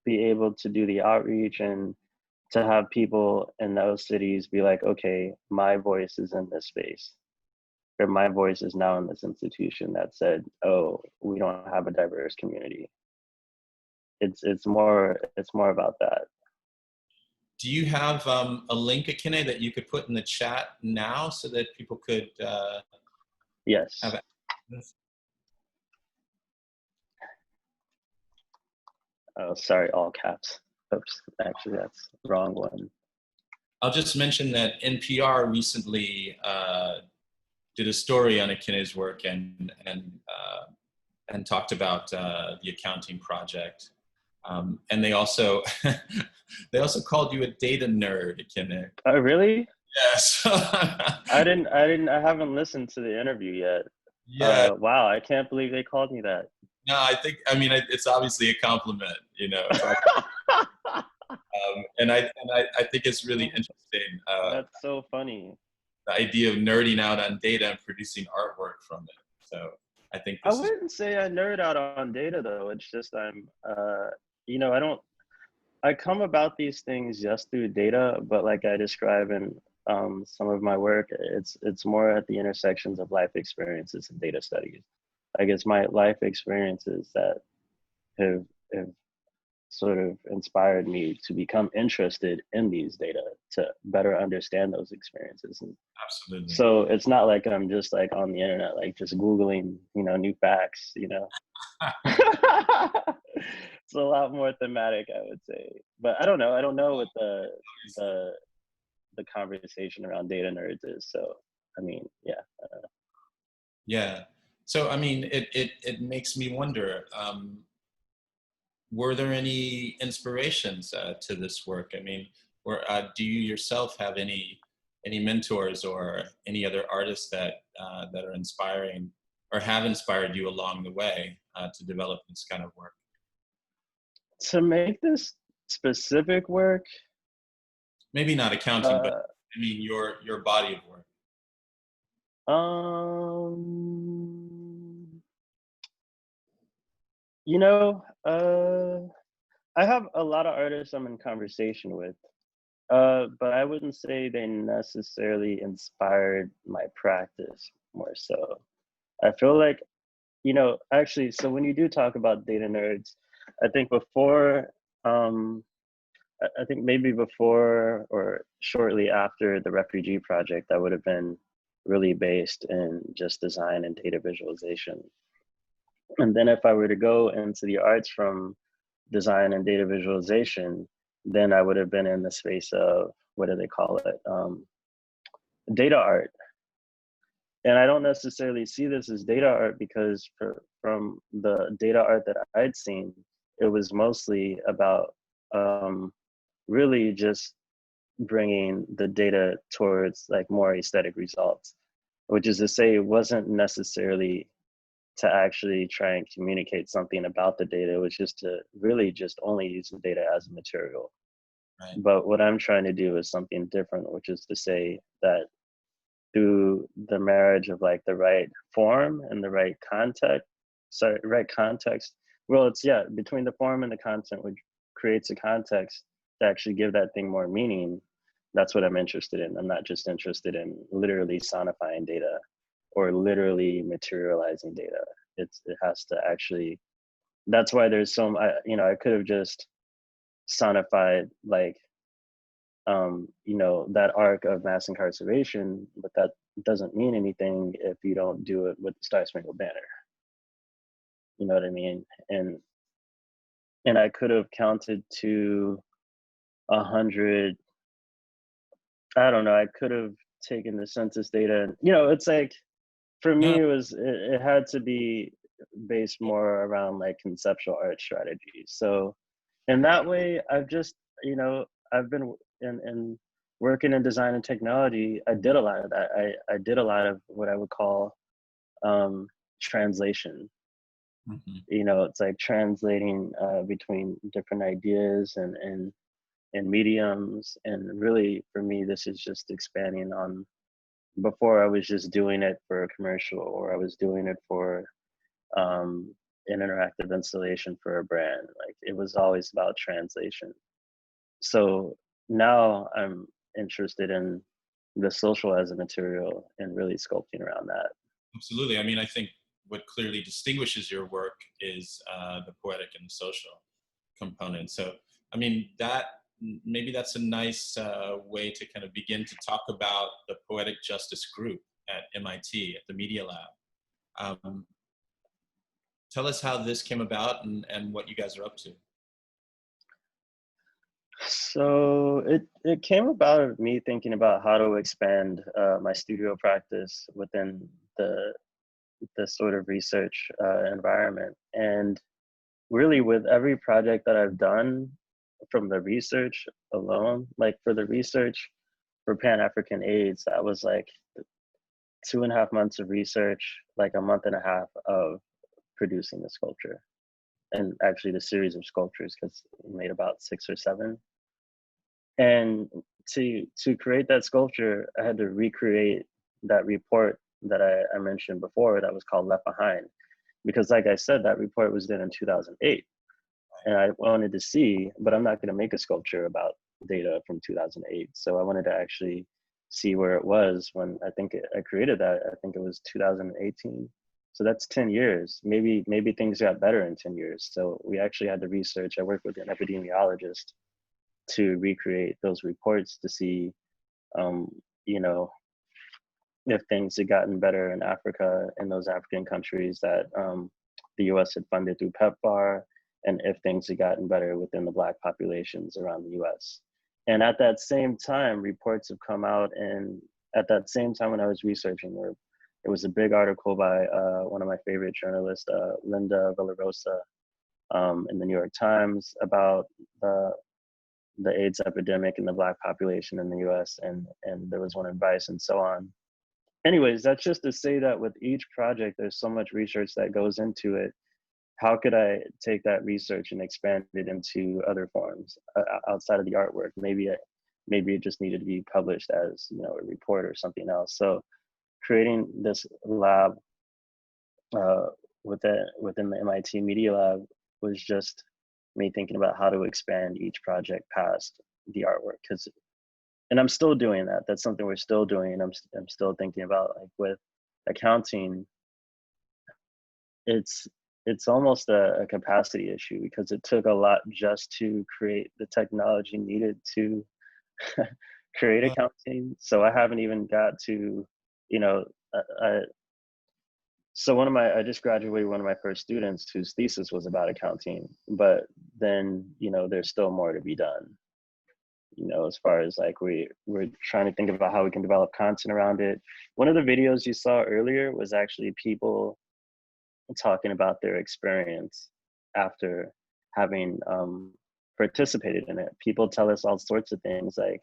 be able to do the outreach and to have people in those cities be like, okay, my voice is in this space, or my voice is now in this institution that said, oh, we don't have a diverse community. It's more about that. Do you have a link, Ekene, that you could put in the chat now so that people could yes. have access? Oh, sorry, all caps. Oops, actually that's the wrong one. I'll just mention that NPR recently did a story on Ekene's work and talked about the accounting project. And they also called you a data nerd, Ekene. Oh, really? Yes. I haven't listened to the interview yet. Yeah. Wow, I can't believe they called me that. No, it's obviously a compliment, and I think it's really interesting. That's so funny. The idea of nerding out on data and producing artwork from it. So I think I wouldn't say I nerd out on data though. It's just I come about these things just through data, but like I describe in some of my work, it's more at the intersections of life experiences and data studies. I guess my life experiences that have have sort of inspired me to become interested in these data to better understand those experiences. And Absolutely. so it's not like I'm just like on the internet, like just Googling, new facts, It's a lot more thematic, I would say. But I don't know. I don't know what the the conversation around data nerds is. So I mean, yeah. Yeah. So, I mean, it makes me wonder, were there any inspirations to this work? I mean, or do you yourself have any mentors or any other artists that are inspiring or have inspired you along the way to develop this kind of work? To make this specific work, Maybe not accounting, but uh, I mean your body of work. um, you know, I have a lot of artists I'm in conversation with, but I wouldn't say they necessarily inspired my practice more so. I feel like, actually, so when you do talk about data nerds, I think before, I think maybe before or shortly after the refugee project, I would have been really based in just design and data visualization. And then if I were to go into the arts from design and data visualization, then I would have been in the space of, what do they call it? Data art. And I don't necessarily see this as data art because from the data art that I'd seen, it was mostly about really just bringing the data towards like more aesthetic results, which is to say it wasn't necessarily to actually try and communicate something about the data, which is to really just only use the data as a material. Right. But what I'm trying to do is something different, which is to say that through the marriage of like the right form and the right context, right context. Well, it's yeah, between the form and the content, which creates a context to actually give that thing more meaning. That's what I'm interested in. I'm not just interested in literally sonifying data or literally materializing data. It has to actually. That's why there's some. I could have just sonified like that arc of mass incarceration, but that doesn't mean anything if you don't do it with the Star Spangled Banner. You know what I mean? And I could have counted to 100. I don't know. I could have taken the census data. And, it's like for No, me, it had to be based more around like conceptual art strategies. So in that way, I've been in working in design and technology. I did a lot of that. I did a lot of what I would call translation. mhm. It's like translating between different ideas and mediums. And really, for me, this is just expanding on. Before, I was just doing it for a commercial, or I was doing it for an interactive installation for a brand. Like it was always about translation. So now I'm interested in the social as a material and really sculpting around that. Absolutely. I mean, I think what clearly distinguishes your work is the poetic and the social component. So, I mean, maybe that's a nice way to kind of begin to talk about the Poetic Justice group at MIT at the Media Lab. Um, Tell us how this came about and what you guys are up to. So it came about of me thinking about how to expand my studio practice within the sort of research environment. And really, with every project that I've done from the research alone, like for the research for Pan African AIDS, that was like 2.5 months of research, like a month and a half of producing the sculpture, and actually the series of sculptures, because we made about 6 or 7. And to create that sculpture, I had to recreate that report that I mentioned before that was called Left Behind, because like I said, that report was done in 2008, and I wanted to see, but I'm not going to make a sculpture about data from 2008. So I wanted to actually see where it was when I created that. I think it was 2018. So that's 10 years. Maybe things got better in 10 years. So we actually had to research. I worked with an epidemiologist to recreate those reports to see, um, you know, if things had gotten better in Africa, in those African countries that the US had funded through PEPFAR, and if things had gotten better within the Black populations around the US. And at that same time, reports have come out, and at that same time when I was researching, there was a big article by one of my favorite journalists, Linda Villarosa, in the New York Times about the AIDS epidemic in the Black population in the US, and there was one advice and so on. Anyways, that's just to say that with each project, there's so much research that goes into it. How could I take that research and expand it into other forms outside of the artwork? Maybe it just needed to be published as, you know, a report or something else. So creating this lab within the MIT Media Lab was just me thinking about how to expand each project past the artwork. And I'm still doing that. That's something we're still doing. I'm still thinking about, like, with accounting, it's almost a capacity issue, because it took a lot just to create the technology needed to create accounting. So I haven't even got to, you know, so I just graduated one of my first students whose thesis was about accounting, but then, you know, there's still more to be done. You know, as far as like we're trying to think about how we can develop content around it. One of the videos you saw earlier was actually people talking about their experience after having participated in it. People tell us all sorts of things, like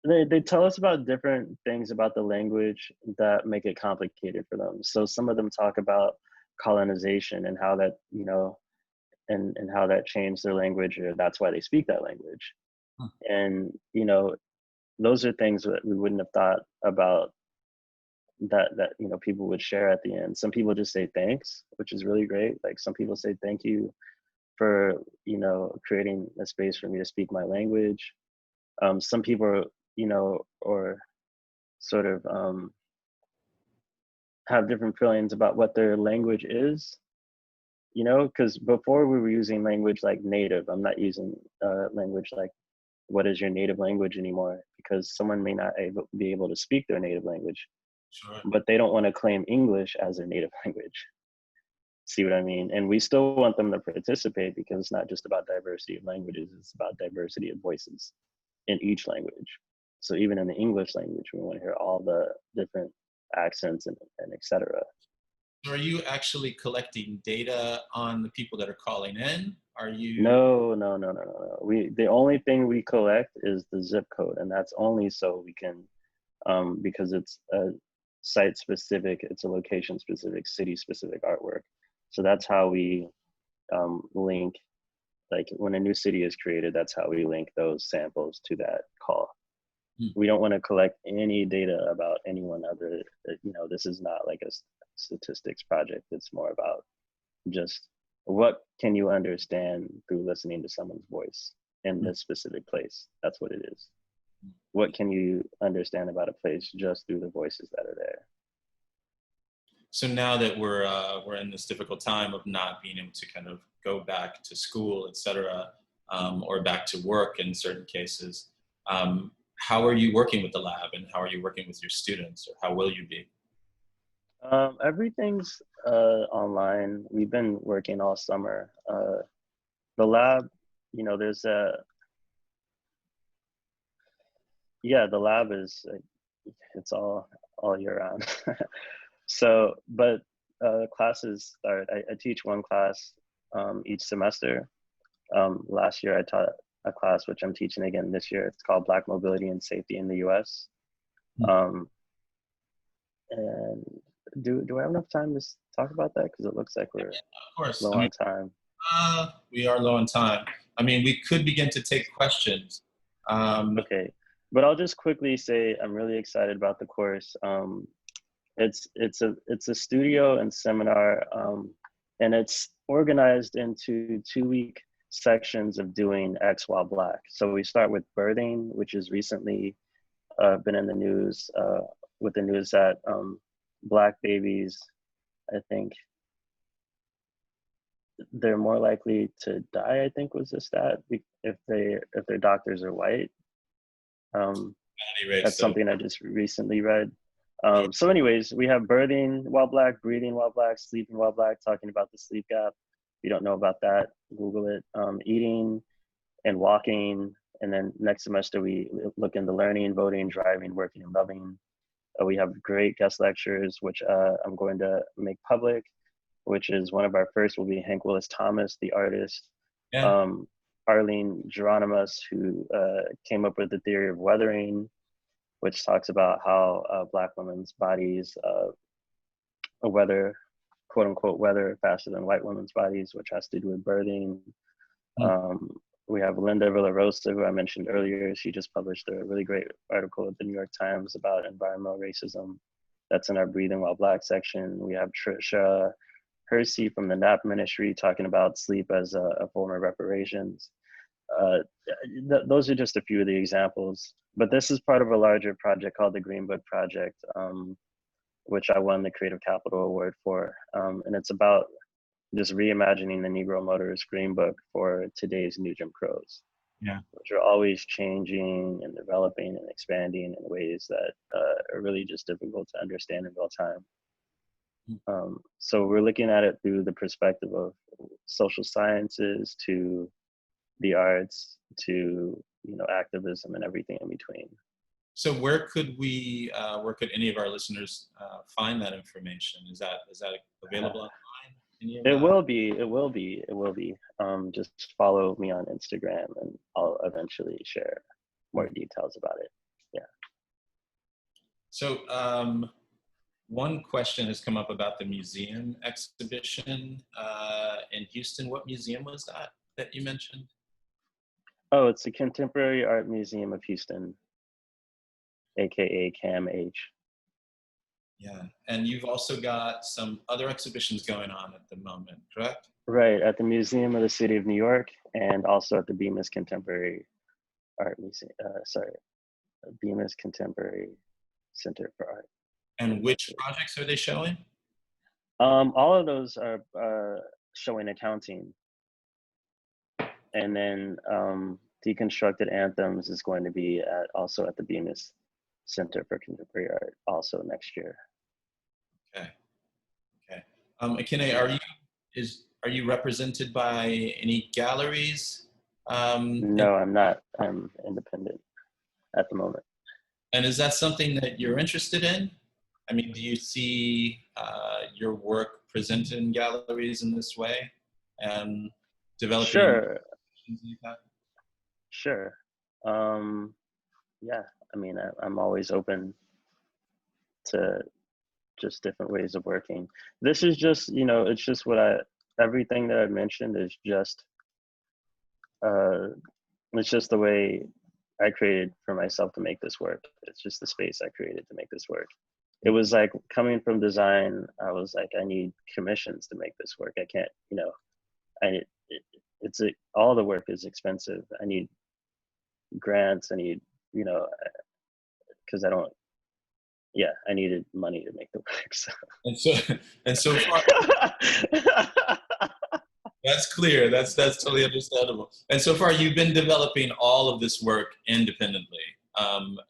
they tell us about different things about the language that make it complicated for them. So some of them talk about colonization and how that, you know, and how that changed their language, or that's why they speak that language. And, you know, those are things that we wouldn't have thought about, that you know, people would share at the end. Some people just say thanks, which is really great. Like, some people say thank you for, you know, creating a space for me to speak my language. Some people, you know, or sort of have different feelings about what their language is. You know, because before we were using language like native. I'm not using language like what is your native language anymore, because someone may not be able to speak their native language, Sure. but they don't want to claim English as their native language. See what I mean? And we still want them to participate, because it's not just about diversity of languages, it's about diversity of voices in each language. So even in the English language, we want to hear all the different accents and et cetera. Are you actually collecting data on the people that are calling in? Are you? No. The only thing we collect is the zip code, and that's only so we can, because it's a site specific, it's a location specific, city specific artwork. So that's how we link, like when a new city is created, that's how we link those samples to that call. We don't want to collect any data about anyone other. You know, this is not like a statistics project. It's more about just what can you understand through listening to someone's voice in this specific place. That's what it is. What can you understand about a place just through the voices that are there? So now that we're in this difficult time of not being able to kind of go back to school, et cetera, or back to work in certain cases, how are you working with the lab, and how are you working with your students, or how will you be? Everything's online. We've been working all summer. The lab, you know, the lab is, it's all year round. So, but classes start. I teach one class each semester. Last year I taught a class which I'm teaching again this year. It's called Black Mobility and Safety in the U.S. And do I have enough time to talk about that? Because it looks like we're low on time. We are low on time. I mean, we could begin to take questions. Okay, but I'll just quickly say I'm really excited about the course. It's a studio and seminar, and it's organized into 2-week sections of doing X while Black. So we start with birthing, which is recently been in the news with the news that Black babies, I think, they're more likely to die, I think was the stat, if their doctors are white. That's something I just recently read. So anyways, we have birthing while Black, breathing while Black, sleeping while Black, talking about the sleep gap. If you don't know about that, Google it. Eating and walking. And then next semester, we look into learning, voting, driving, working, and loving. We have great guest lectures, which I'm going to make public, which is one of our first will be Hank Willis Thomas, the artist. Yeah. Arlene Geronimus, who came up with the theory of weathering, which talks about how Black women's bodies weather, quote unquote, weather faster than white women's bodies, which has to do with birthing. We have Linda Villarosa, who I mentioned earlier. She just published a really great article at the New York Times about environmental racism. That's in our Breathing While Black section. We have Trisha Hersey from the NAP Ministry talking about sleep as a form of reparations. Those are just a few of the examples. But this is part of a larger project called the Green Book Project, which I won the Creative Capital Award for. And it's about just reimagining the Negro Motorist Green Book for today's new Jim Crows, which are always changing and developing and expanding in ways that are really just difficult to understand in real time. So we're looking at it through the perspective of social sciences to the arts to activism and everything in between. So where could any of our listeners find that information? Is that available online? It will be. Just follow me on Instagram and I'll eventually share more details about it. Yeah. So one question has come up about the museum exhibition in Houston. What museum was that you mentioned? Oh, it's the Contemporary Art Museum of Houston, AKA CAMH. Yeah, and you've also got some other exhibitions going on at the moment, correct? Right, at the Museum of the City of New York and also at the Bemis Contemporary Art Museum, Bemis Contemporary Center for Art. And which projects are they showing? All of those are showing accounting. And then Deconstructed Anthems is going to be also at the Bemis Center for Contemporary Art also next year. Okay. Ekene, are you represented by any galleries? No, I'm not. I'm independent at the moment. And is that something that you're interested in? I mean, do you see your work presented in galleries in this way and developing? Sure. Yeah, I mean, I'm always open to just different ways of working. This is just, it's just everything that I mentioned is just, it's just the way I created for myself to make this work. It's just the space I created to make this work. It was like coming from design, I was like, I need commissions to make this work. I can't, all the work is expensive. I need grants. I need, because I needed money to make the work. So. And so far, that's clear. That's totally understandable. And so far, you've been developing all of this work independently.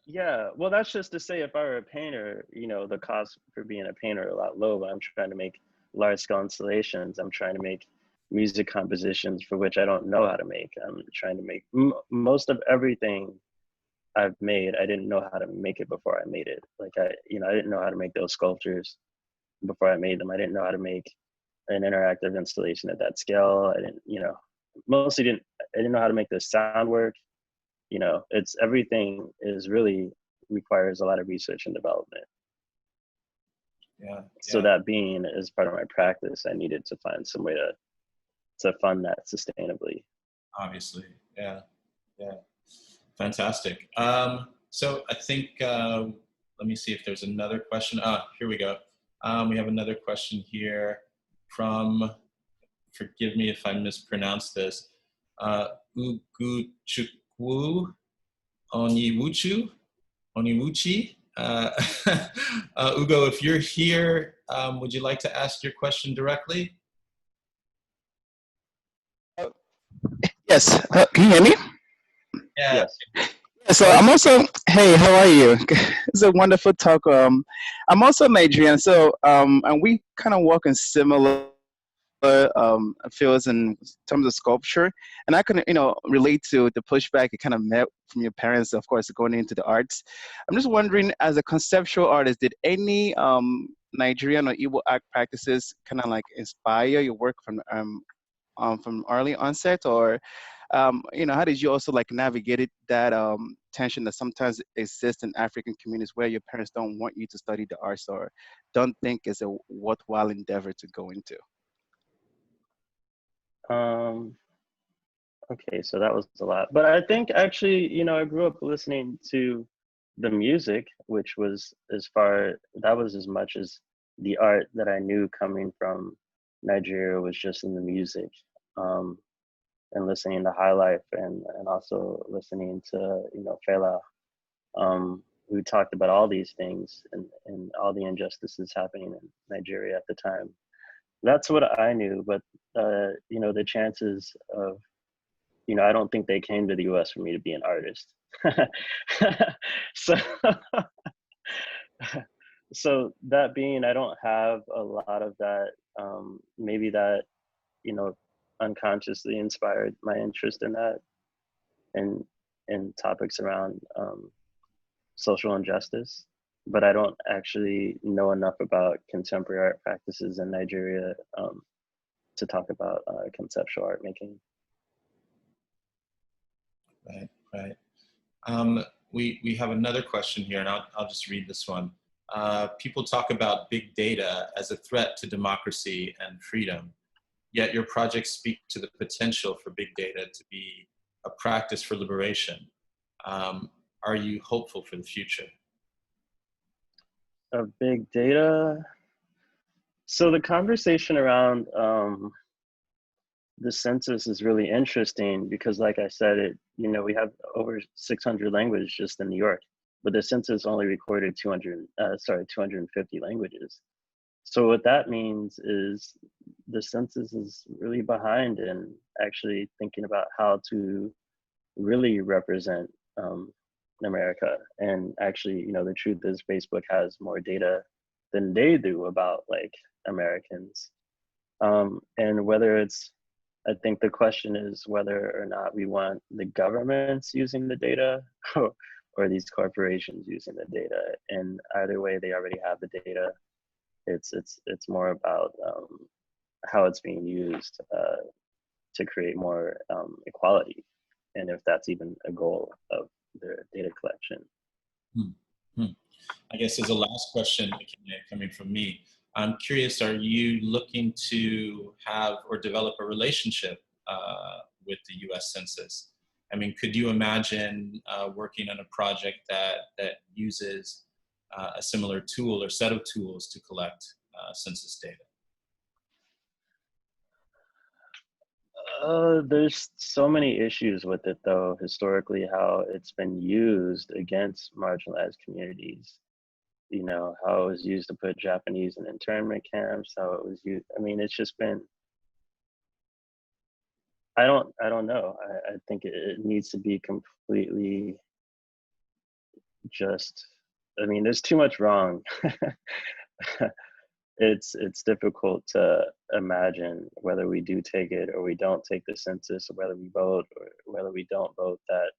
Yeah, well, that's just to say, if I were a painter, the cost for being a painter are a lot low, but I'm trying to make large-scale installations. I'm trying to make music compositions for which I don't know how to make. I'm trying to make most of everything I've made. I didn't know how to make it before I made it. Like I didn't know how to make those sculptures before I made them. I didn't know how to make an interactive installation at that scale. I didn't know how to make the sound work. It's everything is really requires a lot of research and development. Yeah. So that being as part of my practice, I needed to find some way to fund that sustainably. Obviously, yeah. Fantastic. So I think, let me see if there's another question. Here we go. We have another question here from, forgive me if I mispronounce this, Uguchukwu Onyiwuchu. Oniwuchi. Ugo, if you're here, would you like to ask your question directly? Yes. Can you hear me? Yeah. Yes. So I'm also, hey, how are you? It's a wonderful talk. I'm also Nigerian, so and we kind of work in similar fields in terms of sculpture, and I can relate to the pushback you kind of met from your parents, of course, going into the arts. I'm just wondering, as a conceptual artist, did any Nigerian or Igbo art practices kind of like inspire your work from early onset, or how did you also like navigate that tension that sometimes exists in African communities where your parents don't want you to study the arts or don't think it's a worthwhile endeavor to go into? Okay, so that was a lot. But I think actually, I grew up listening to the music, which was that was as much as the art that I knew coming from Nigeria was just in the music. And listening to High Life and also listening to, Fela, who talked about all these things and all the injustices happening in Nigeria at the time. That's what I knew, but the chances of, I don't think they came to the US for me to be an artist. so so that being, I don't have a lot of that. Maybe that, you know, unconsciously inspired my interest in that and in topics around social injustice. But I don't actually know enough about contemporary art practices in Nigeria to talk about conceptual art making. Right, right. We have another question here, and I'll just read this one. People talk about big data as a threat to democracy and freedom, yet your projects speak to the potential for big data to be a practice for liberation. Are you hopeful for the future? Of big data. So the conversation around the census is really interesting because, like I said, we have over 600 languages just in New York, but the census only recorded 250 languages. So what that means is the census is really behind in actually thinking about how to really represent America. And actually, the truth is Facebook has more data than they do about like Americans. And I think the question is whether or not we want the governments using the data or these corporations using the data. And either way, they already have the data. It's more about how it's being used to create more equality, and if that's even a goal of their data collection. I guess as a last question coming from me, I'm curious, are you looking to have or develop a relationship with the US Census? I mean, could you imagine working on a project that uses a similar tool or set of tools to collect census data? There's so many issues with it, though, historically, how it's been used against marginalized communities. How it was used to put Japanese in internment camps, how it was used. I mean, it's just been, I don't know. I think it needs to be completely just, there's too much wrong. It's difficult to imagine whether we do take it or we don't take the census, or whether we vote or whether we don't vote, that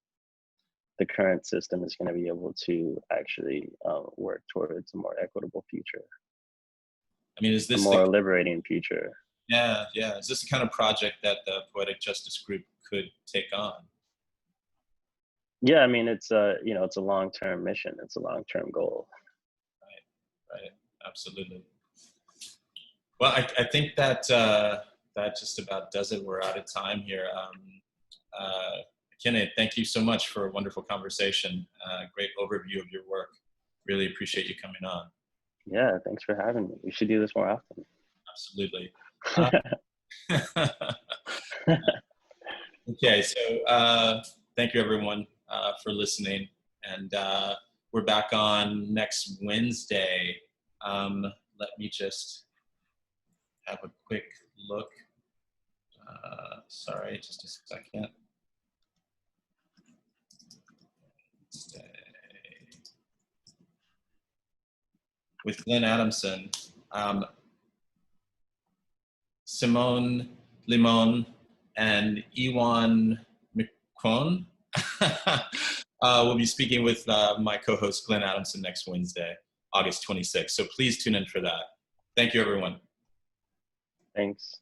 the current system is going to be able to actually work towards a more equitable future. I mean, is this a more liberating future? Yeah. Is this the kind of project that the Poetic Justice group could take on? Yeah, it's a long-term mission. It's a long-term goal. Right. Absolutely. Well, I think that that just about does it. We're out of time here. Ekene, thank you so much for a wonderful conversation. Great overview of your work. Really appreciate you coming on. Yeah, thanks for having me. We should do this more often. Absolutely. Okay, so thank you everyone for listening. And we're back on next Wednesday. Let me just have a quick look. Sorry, just a second. With Glenn Adamson, Simone Limon, and Iwan McCrone. We'll be speaking with my co-host Glenn Adamson next Wednesday, August 26th. So please tune in for that. Thank you, everyone. Thanks.